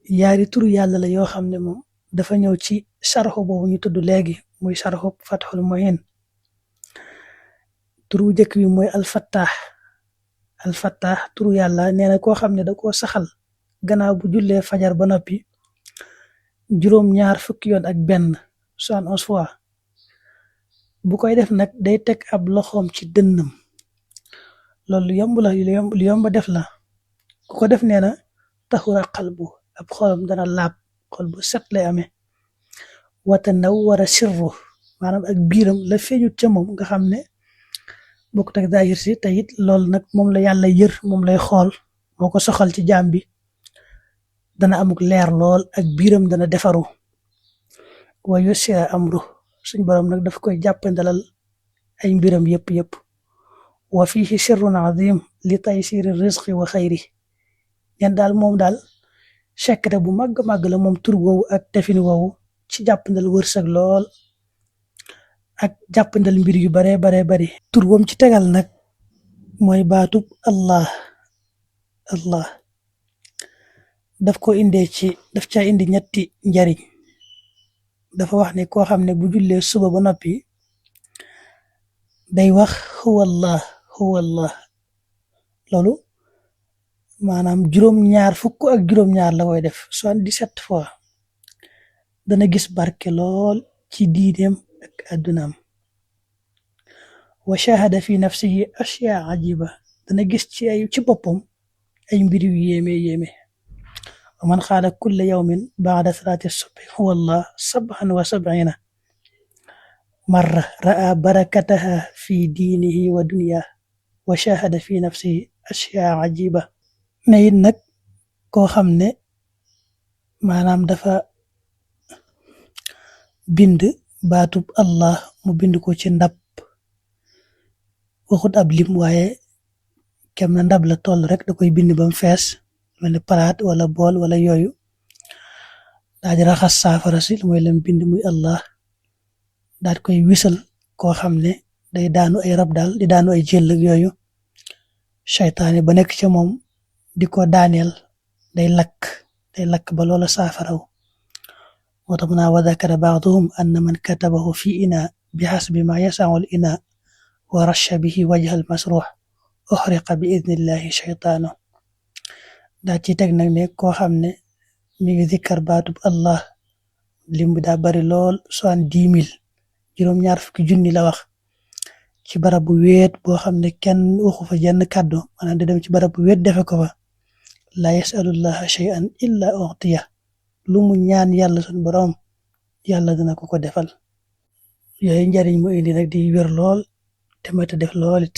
yaari turu yàlla la yoo xam ne moom dafa ñëw ci sarxu boobu ñu tudd léegi muy sarxu Fathul Muhin. turu jëkk bi mooy alfattaax turu yàlla nee na koo xam ne da koo saxal gannaaw bu jullee fajar ba noppi juróom-ñaar fukki yoon ak benn 71 fois bu koy def nag day teg ab loxoom ci dënnam. loolu lu yomb def la ku ko def nee na taxura xalbu ab xolam dana laab, xol bu set lay amee. wata naw wara sirru maanaam ak biiram la feeñut ca moom nga xam ne bokkut ak zaahir si te it loolu nag moom la yàlla yër moom lay xool moo ko soxal ci jaam bi dana amuk leer lool ak biiram dana defaru. wa yusira amru suñ borom nag daf koy jàppandalal ay mbiram yëpp. wa fihi sirrun azim li taysiri rizqi wa xayri ñen daal moom daal secret bu màgg la moom tur woowu ak defin woowu ci jàppandal wërsëg lool ak jàppandal mbir yu bare bari. tur woom ci tegal nag mooy baatub allah daf ca indi ñetti njariñ. dafa wax ne koo xam ne bu jullee suba ba noppi day wax huwa allah loolu maanaam juróom-ñaar fukk ak juróom-ñaar la koy def 77 fois dana gis barke lool ci diineem ak addunaam. wa shahada fi nafsihi ashyaa ajiba dana gis ci boppam ay mbir yu yéeme. wa man qaala kulla yawmin ba'da salaati subhi huwa allah 77 marra ra'a barakataha fi diinihi wa dunyaa wa shahada fi nafsihi ashyaa ajiba. ne it nag koo xam ne maanaam dafa bind baatub allah mu bind ko ci ndab waxut ab lim waaye kem na ndab la toll rek da koy bind ba mu fees mel ni palaat wala bool wala yooyu daal di raxas saafara si mooy lam bind muy allah daal koy wisal koo xam ne day daanu ay rab daal di daanu ay jël ak yooyu seytaane ba nekk ca moom di ko daaneel day lakk ba loola saafaraw. moo tax mu naa wa dakara ba'duhum anna man katabahu fi ina bi hasbi ma yasa'u al ina wa rasha bihi wajha al masruh uhriqa bi idnillahi shaytaanu. daa ci teg nag ne koo xam ne mi ngi zikkar baatub allah lim bi daa bari lool 70,000 juróom-ñaar fukki junni la wax ci barab bu wéet boo xam ne kenn waxu fa jenn kàddu maanaam di dem ci barab bu wéet defe ko fa la yasalullaha shay'an illa u'tiya lu mu ñaan yàlla suñ borom yàlla dina ko defal. yooyu njariñ mu indi nag di wér lool te mata def lool it.